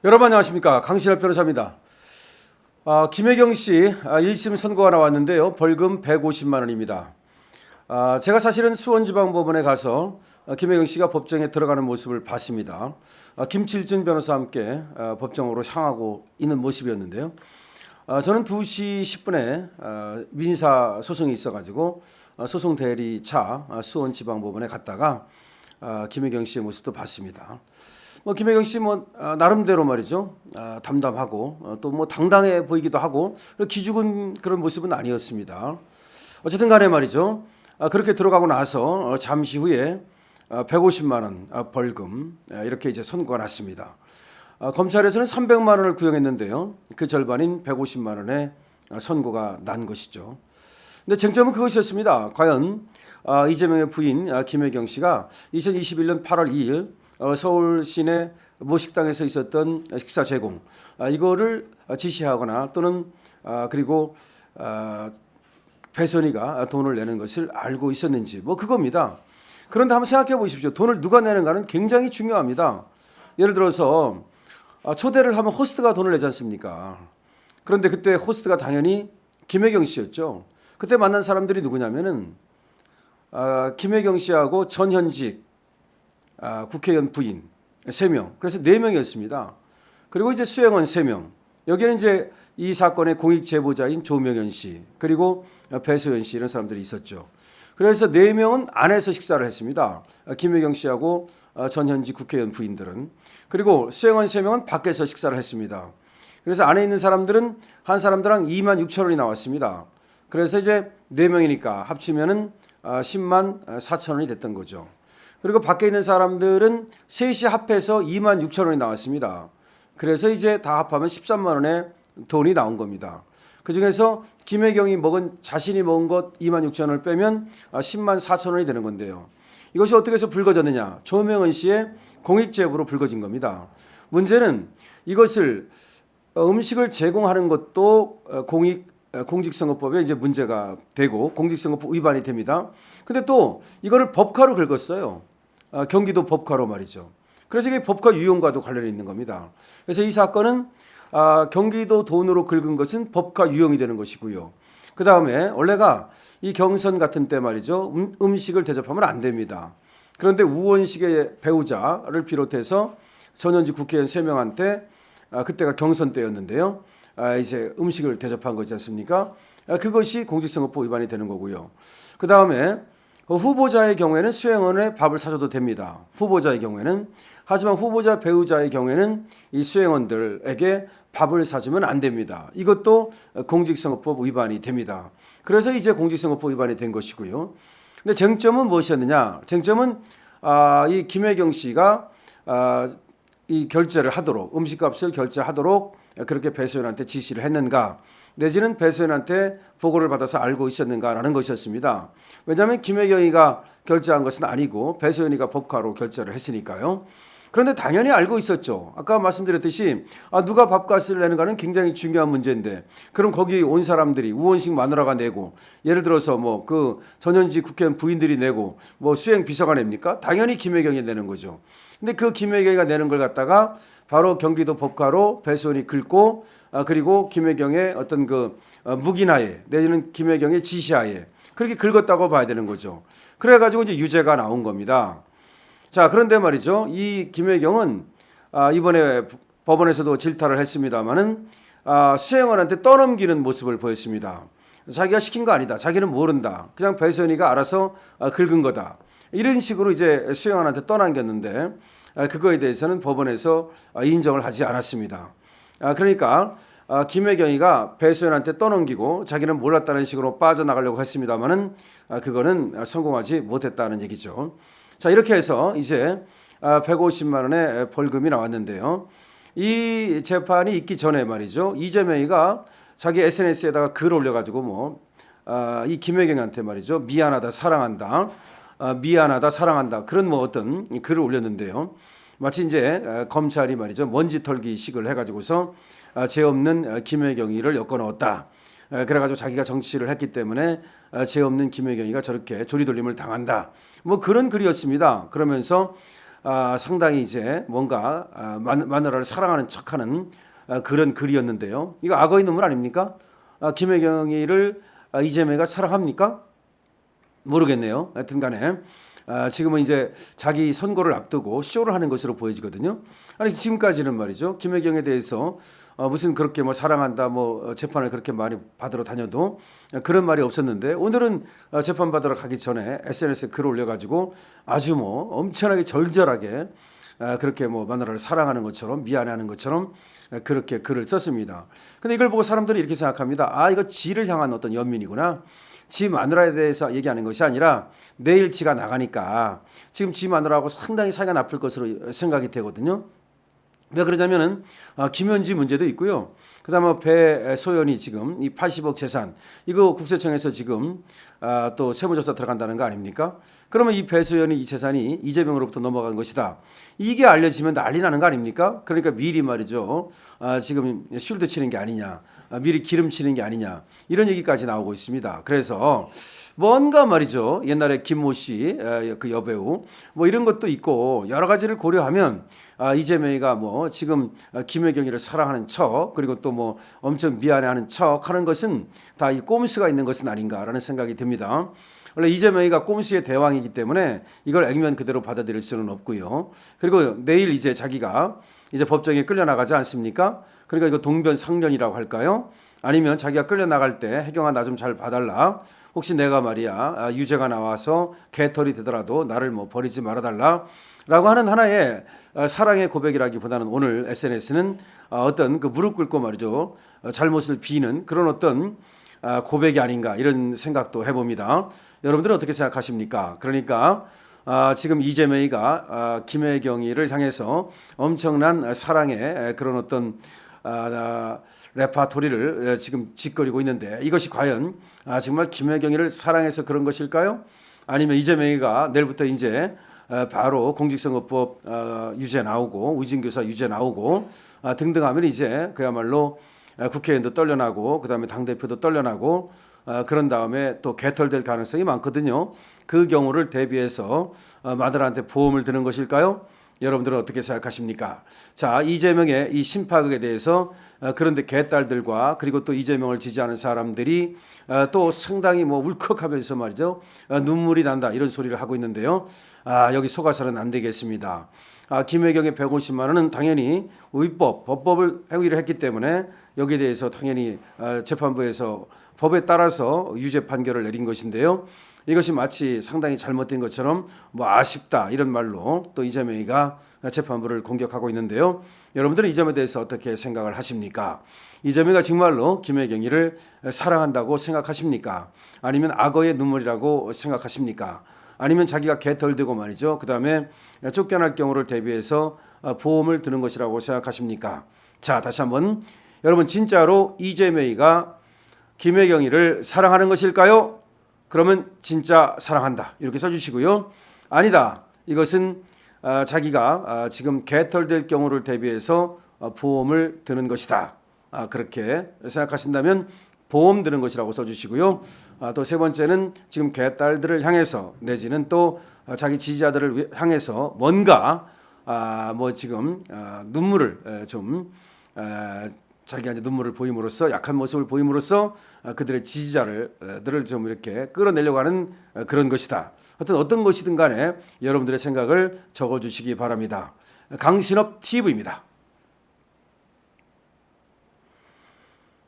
여러분 안녕하십니까, 강신엽 변호사입니다. 김혜경 씨 1심 선고가 나왔는데요. 벌금 150만 원입니다. 제가 사실은 수원지방법원에 가서 김혜경 씨가 법정에 들어가는 모습을 봤습니다. 김칠준 변호사와 함께 법정으로 향하고 있는 모습이었는데요. 저는 2시 10분에 민사 소송이 있어가지고 소송 대리차 수원지방법원에 갔다가 김혜경 씨의 모습도 봤습니다. 김혜경 씨 나름대로 말이죠, 담담하고 또 당당해 보이기도 하고 기죽은 그런 모습은 아니었습니다. 어쨌든 간에 말이죠, 그렇게 들어가고 나서 잠시 후에 150만 원 벌금 이렇게 이제 선고가 났습니다. 검찰에서는 300만 원을 구형했는데요, 그 절반인 150만 원의 선고가 난 것이죠. 근데 쟁점은 그것이었습니다. 과연 이재명의 부인 김혜경 씨가 2021년 8월 2일 서울 시내 모 식당에서 있었던 식사 제공 이거를 지시하거나 또는 그리고 배선이가 돈을 내는 것을 알고 있었는지 그겁니다. 그런데 한번 생각해 보십시오. 돈을 누가 내는가는 굉장히 중요합니다. 예를 들어서 초대를 하면 호스트가 돈을 내지 않습니까? 그런데 그때 호스트가 당연히 김혜경 씨였죠. 그때 만난 사람들이 누구냐면은 김혜경 씨하고 전현직 국회의원 부인 3명, 그래서 4명이었습니다. 그리고 이제 수행원 3명. 여기는 이제 이 사건의 공익 제보자인 조명현 씨, 그리고 배소연 씨 이런 사람들이 있었죠. 그래서 4명은 안에서 식사를 했습니다. 김혜경 씨하고 전현직 국회의원 부인들은. 그리고 수행원 3명은 밖에서 식사를 했습니다. 그래서 안에 있는 사람들은 한 사람들랑 2만 6천 원이 나왔습니다. 그래서 이제 4명이니까 합치면은 10만 4천 원이 됐던 거죠. 그리고 밖에 있는 사람들은 셋이 합해서 2만 6천 원이 나왔습니다. 그래서 이제 다 합하면 13만 원의 돈이 나온 겁니다. 그중에서 김혜경이 자신이 먹은 것 2만 6천 원을 빼면 10만 4천 원이 되는 건데요. 이것이 어떻게 해서 불거졌느냐? 조명은 씨의 공익제보로 불거진 겁니다. 문제는 이것을 음식을 제공하는 것도 공직선거법에 이제 문제가 되고 공직선거법 위반이 됩니다. 근데 또 이거를 법화로 긁었어요. 경기도 법화로 말이죠. 그래서 이게 법화 유형과도 관련이 있는 겁니다. 그래서 이 사건은 경기도 돈으로 긁은 것은 법화 유형이 되는 것이고요. 그 다음에 원래가 이 경선 같은 때 말이죠, 음식을 대접하면 안 됩니다. 그런데 우원식의 배우자를 비롯해서 전현직 국회의원 3명한테 그때가 경선 때였는데요, 이제 음식을 대접한 거지 않습니까? 그것이 공직선거법 위반이 되는 거고요. 그 다음에 후보자의 경우에는 수행원에 밥을 사줘도 됩니다. 후보자의 경우에는. 하지만 후보자 배우자의 경우에는 이 수행원들에게 밥을 사주면 안 됩니다. 이것도 공직선거법 위반이 됩니다. 그래서 이제 공직선거법 위반이 된 것이고요. 근데 쟁점은 무엇이었느냐? 쟁점은 이 김혜경 씨가 이 결제를 하도록, 음식값을 결제하도록 그렇게 배소연한테 지시를 했는가, 내지는 배소연한테 보고를 받아서 알고 있었는가라는 것이었습니다. 왜냐하면 김혜경이가 결제한 것은 아니고 배소연이가 법카로 결제를 했으니까요. 그런데 당연히 알고 있었죠. 아까 말씀드렸듯이 누가 밥값을 내는가는 굉장히 중요한 문제인데, 그럼 거기 온 사람들이 우원식 마누라가 내고, 예를 들어서 그 전현직 국회의원 부인들이 내고 수행 비서가 냅니까? 당연히 김혜경이 내는 거죠. 근데 그 김혜경이가 내는 걸 갖다가 바로 경기도 법카로 배소연이 긁고, 그리고 김혜경의 어떤 묵인하에 내지는 김혜경의 지시하에 그렇게 긁었다고 봐야 되는 거죠. 그래가지고 이제 유죄가 나온 겁니다. 자, 그런데 말이죠, 이 김혜경은 이번에 법원에서도 질타를 했습니다마는 수행원한테 떠넘기는 모습을 보였습니다. 자기가 시킨 거 아니다, 자기는 모른다, 그냥 배소연이가 알아서 긁은 거다, 이런 식으로 이제 수행원한테 떠넘겼는데 그거에 대해서는 법원에서 인정을 하지 않았습니다. 그러니까 김혜경이가 배소연한테 떠넘기고 자기는 몰랐다는 식으로 빠져나가려고 했습니다마는 그거는 성공하지 못했다는 얘기죠. 자, 이렇게 해서 이제 150만 원의 벌금이 나왔는데요. 이 재판이 있기 전에 말이죠, 이재명이가 자기 SNS에다가 글 올려가지고 이 김혜경한테 말이죠, 미안하다, 사랑한다, 미안하다, 사랑한다, 그런 어떤 글을 올렸는데요. 마치 이제 검찰이 말이죠, 먼지 털기 식을 해가지고서 죄 없는 김혜경이를 엮어 넣었다. 그래가지고 자기가 정치를 했기 때문에 죄 없는 김혜경이가 저렇게 조리돌림을 당한다. 그런 글이었습니다. 그러면서 상당히 이제 뭔가 마누라를 사랑하는 척하는 그런 글이었는데요. 이거 악어의 눈물 아닙니까? 김혜경이를 이재명이가 사랑합니까? 모르겠네요. 하여튼간에 지금은 이제 자기 선거를 앞두고 쇼를 하는 것으로 보여지거든요. 아니 지금까지는 말이죠. 김혜경에 대해서 무슨 그렇게 뭐 사랑한다 뭐 재판을 그렇게 많이 받으러 다녀도 그런 말이 없었는데 오늘은 재판 받으러 가기 전에 SNS에 글을 올려가지고 아주 뭐 엄청나게 절절하게 그렇게 뭐 마누라를 사랑하는 것처럼 미안해하는 것처럼 그렇게 글을 썼습니다. 근데 이걸 보고 사람들이 이렇게 생각합니다. 이거 지를 향한 어떤 연민이구나. 지 마누라에 대해서 얘기하는 것이 아니라 내일 지가 나가니까 지금 지 마누라하고 상당히 사이가 나쁠 것으로 생각이 되거든요. 왜 그러냐면은 김현지 문제도 있고요. 그다음에 배소연이 지금 이 80억 재산 이거 국세청에서 지금 또 세무조사 들어간다는 거 아닙니까? 그러면 이 배소연이 이 재산이 이재명으로부터 넘어간 것이다. 이게 알려지면 난리 나는 거 아닙니까? 그러니까 미리 말이죠. 지금 쉴드 치는 게 아니냐. 미리 기름 치는 게 아니냐. 이런 얘기까지 나오고 있습니다. 그래서 뭔가 말이죠. 옛날에 김모 씨 그 여배우 뭐 이런 것도 있고 여러 가지를 고려하면 이재명이가 뭐 지금 김혜경이를 사랑하는 척 그리고 또 뭐 엄청 미안해하는 척 하는 것은 다 이 꼼수가 있는 것은 아닌가라는 생각이 듭니다. 원래 이재명이가 꼼수의 대왕이기 때문에 이걸 액면 그대로 받아들일 수는 없고요. 그리고 내일 이제 자기가 이제 법정에 끌려나가지 않습니까? 그러니까 이거 동변상련이라고 할까요? 아니면 자기가 끌려나갈 때 혜경아 나 좀 잘 봐달라. 혹시 내가 말이야 유죄가 나와서 개털이 되더라도 나를 뭐 버리지 말아달라. 라고 하는 하나의 사랑의 고백이라기보다는 오늘 SNS는 어떤 그 무릎 꿇고 말이죠. 잘못을 비는 그런 어떤 고백이 아닌가 이런 생각도 해봅니다. 여러분들은 어떻게 생각하십니까? 그러니까 지금 이재명이가 김혜경이를 향해서 엄청난 사랑의 그런 어떤 레파토리를 지금 짓거리고 있는데 이것이 과연 정말 김혜경이를 사랑해서 그런 것일까요? 아니면 이재명이가 내일부터 이제 바로 공직선거법 유죄 나오고 위증교사 유죄 나오고 등등 하면 이제 그야말로 국회의원도 떨려나고 그다음에 당대표도 떨려나고 그런 다음에 또 개털될 가능성이 많거든요. 그 경우를 대비해서 마누라한테 보험을 드는 것일까요? 여러분들은 어떻게 생각하십니까? 자, 이재명의 이 심파극에 대해서 그런데 개딸들과 그리고 또 이재명을 지지하는 사람들이 또 상당히 뭐 울컥하면서 말이죠. 눈물이 난다 이런 소리를 하고 있는데요. 여기 속아서는 안 되겠습니다. 김혜경의 150만 원은 당연히 위법, 법법을 행위를 했기 때문에 여기에 대해서 당연히 재판부에서 법에 따라서 유죄 판결을 내린 것인데요. 이것이 마치 상당히 잘못된 것처럼 뭐 아쉽다 이런 말로 또 이재명이가 재판부를 공격하고 있는데요. 여러분들은 이 점에 대해서 어떻게 생각을 하십니까? 이재명이가 정말로 김혜경이를 사랑한다고 생각하십니까? 아니면 악어의 눈물이라고 생각하십니까? 아니면 자기가 개털되고 말이죠. 그다음에 쫓겨날 경우를 대비해서 보험을 드는 것이라고 생각하십니까? 자, 다시 한번 여러분 진짜로 이재명이가 김혜경이를 사랑하는 것일까요? 그러면 진짜 사랑한다 이렇게 써주시고요. 아니다. 이것은 자기가 지금 개털될 경우를 대비해서 보험을 드는 것이다. 그렇게 생각하신다면 보험 드는 것이라고 써주시고요. 또 세 번째는 지금 개딸들을 향해서 내지는 또 자기 지지자들을 향해서 뭔가 뭐 지금 눈물을 좀 자기가 이제 눈물을 보임으로써 약한 모습을 보임으로써 그들의 지지자들을 좀 이렇게 끌어내려고 하는 그런 것이다. 하여튼 어떤 것이든 간에 여러분들의 생각을 적어주시기 바랍니다. 강신업 TV입니다.